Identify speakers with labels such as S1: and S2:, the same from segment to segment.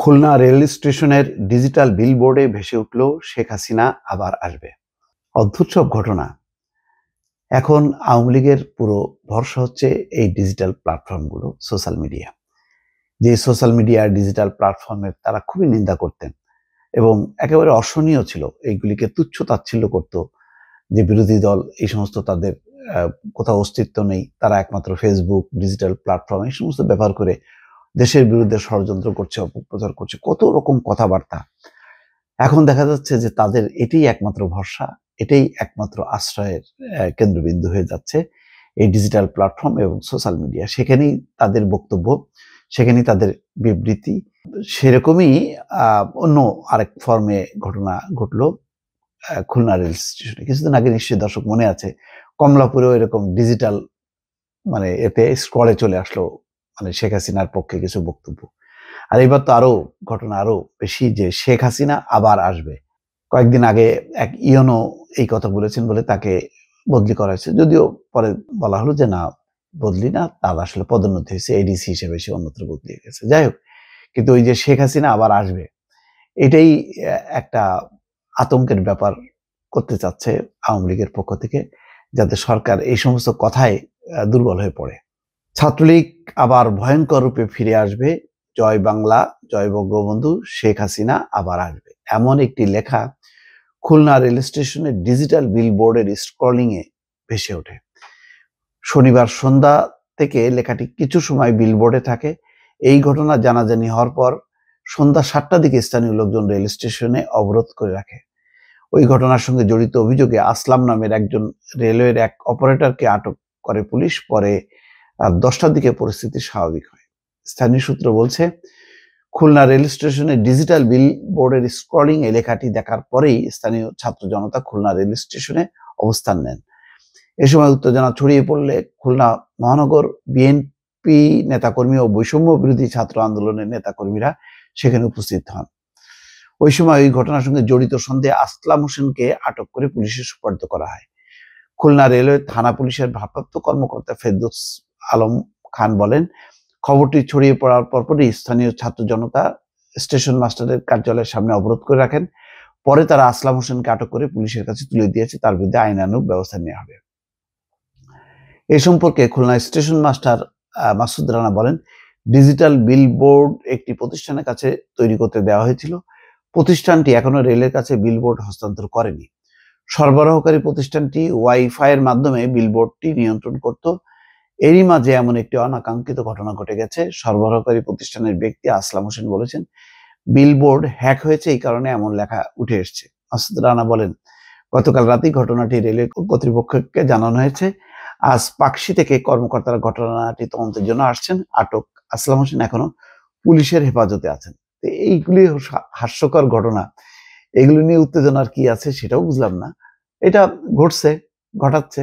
S1: Khulna rail স্টেশনের digital বিলবোর্ডে ভেসে উঠল শেখ হাসিনা আবার আসবে। অদ্ভুত সব ঘটনা। এখন আওয়ামী লীগের পুরো ভরসা হচ্ছে এই ডিজিটাল প্ল্যাটফর্মগুলো, সোশ্যাল মিডিয়া। যে সোশ্যাল মিডিয়া ডিজিটাল প্ল্যাটফর্মের তারা খুবই নিন্দা করতেন এবং একেবারে অসহনীয় ছিল, এইগুলিকে তুচ্ছ তাচ্ছিল্য করত। যে বিরোধী দল এই সমস্ত তাদের কোথাও অস্তিত্ব নেই, তারা একমাত্র ফেসবুক ডিজিটাল প্ল্যাটফর্ম এই সমস্ত ব্যবহার করে দেশের বিরুদ্ধে ষড়যন্ত্র করছে, অপপ্রচার করছে, কত রকম কথাবার্তা। এখন দেখা যাচ্ছে যে তাদের এটাই একমাত্র ভরসা, এটাই একমাত্র আশ্রয়ের কেন্দ্রবিন্দু হয়ে যাচ্ছে এই ডিজিটাল প্ল্যাটফর্ম এবং সোশ্যাল মিডিয়া। সেখানেই তাদের বক্তব্য, সেখানেই তাদের বিবৃতি। সেরকমই অন্য আরেক ফর্মে ঘটনা ঘটলো খুলনা রেল স্টেশনে। কিছুদিন আগে নিশ্চয়ই দর্শক মনে আছে, কমলাপুরেও এরকম ডিজিটাল এতে স্ক্রলে চলে আসলো শেখ হাসিনার পক্ষে কিছু বক্তব্য। আর এবার তো আরো ঘটনা আরো বেশি, যে শেখ হাসিনা আবার আসবে। কয়েকদিন আগে এক ইয়নো এই কথা বলেছেন বলে তাকে বদলি করা হয়েছে, যদিও পরে বলা হলো যে না, বদলি না, তার আসলে পদোন্নতি হয়েছে, এডিসি হিসেবে সে অন্যত্র বদলি হয়ে গেছে। যাই হোক, কিন্তু ওই যে শেখ হাসিনা আবার আসবে, এটাই একটা আতঙ্কের ব্যাপার করতে চাচ্ছে আওয়ামী লীগের পক্ষ থেকে, যাতে সরকার এই সমস্ত কথায় দুর্বল হয়ে পড়ে। ছাত্রলীগ আবার ভয়ঙ্কর রূপে ফিরে আসবে, জয় বাংলা, জয় বঙ্গবন্ধু, শেখ হাসিনা আবার আসবে, এমন একটি লেখা খুলনা রেল স্টেশনের ডিজিটাল বিলবোর্ডের স্ক্রলিং এ ভেসে ওঠে। শনিবার সন্ধ্যা থেকে লেখাটি কিছু সময় বিলবোর্ডে থাকে। এই ঘটনা জানাজানি হওয়ার পর সন্ধ্যা 7টার দিকে স্থানীয় লোকজন রেল স্টেশনে অবরোধ করে রাখে। ওই ঘটনার সঙ্গে জড়িত অভিযোগে আসলাম নামের একজন রেলওয়ের এক অপারেটরকে আটক করে পুলিশ। পরে 10টার দিকে পরিস্থিতি স্বাভাবিক হয়। স্থানীয় সূত্র বলছে, খুলনা রেল স্টেশনের ডিজিটাল বিলবোর্ডের স্ক্রলিং এ লেখাটি দেখার পরেই স্থানীয় ছাত্র জনতা খুলনা রেল স্টেশনে অবস্থান নেন। এ সময় উত্তেজনা ছড়িয়ে পড়লে খুলনা মহানগর বিএনপি নেতাকর্মী ও বৈষম্য বিরোধী ছাত্র আন্দোলনের নেতাকর্মীরা সেখানে উপস্থিত হন। ওই সময় ওই ঘটনার সঙ্গে জড়িত সন্দেহে আসলাম হোসেনকে আটক করে পুলিশের সুপার্দ করা হয়। খুলনা রেলওয়ে থানা পুলিশের ভারপ্রাপ্ত কর্মকর্তা ফেরদৌস আলম খান বলেন, খবরটি ছড়িয়ে পড়ার পরপরই স্থানীয় ছাত্র জনতা স্টেশন মাস্টারের কার্যালয়ের সামনে অবরোধ করে রাখেন। পরে তারা আসলাম হোসেনকে আটক করে পুলিশের কাছে তুলে দিয়েছে, তার বিরুদ্ধে আইনানুগ ব্যবস্থা নেওয়া হবে। এ সম্পর্কে খুলনা স্টেশন মাস্টার মাসুদ রানা বলেন, ডিজিটাল বিলবোর্ড একটি প্রতিষ্ঠানের কাছে তৈরি করতে দেওয়া হয়েছিল। প্রতিষ্ঠানটি এখনো রেলের কাছে বিলবোর্ড হস্তান্তর করেনি। সরবরাহকারী প্রতিষ্ঠানটি ওয়াইফাই এর মাধ্যমে বিলবোর্ডটি নিয়ন্ত্রণ করত। এরই মাঝে এমন একটি অনাকাঙ্ক্ষিত ঘটনা ঘটে গেছে। সরবরাহকারী প্রতিষ্ঠানের ব্যক্তি আসলাম হোসেন বলেছেন, বিলবোর্ড হ্যাক হয়েছে, এই কারণে এমন লেখা উঠে এসছে। মাসুদ রানা বলেন, গতকাল রাতেই ঘটনাটি রেলওয়ে কর্তৃপক্ষকে জানানো হয়েছে। আজ পাকশি থেকে কর্মকর্তারা ঘটনাটি তদন্তের জন্য আসছেন। আটক আসলাম হোসেন এখনো পুলিশের হেফাজতে আছেন। এইগুলি হাস্যকর ঘটনা, এগুলো নিয়ে উত্তেজনার কি আছে সেটাও বুঝলাম না। এটা ঘটছে, ঘটাচ্ছে,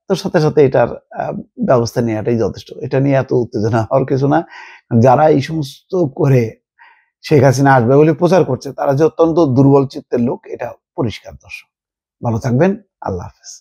S1: তো সাথে সাথে এটার ব্যবস্থা নেওয়াটাই যথেষ্ট। এটা নিয়ে এত উত্তেজনা হওয়ার কিছু না। যারা এই সমস্ত করে শেখ হাসিনা আসবে বলে প্রচার করছে, তারা যে অত্যন্ত দুর্বল চিত্তের লোক, এটা পরিষ্কার। দর্শক ভালো থাকবেন, আল্লাহ হাফেজ।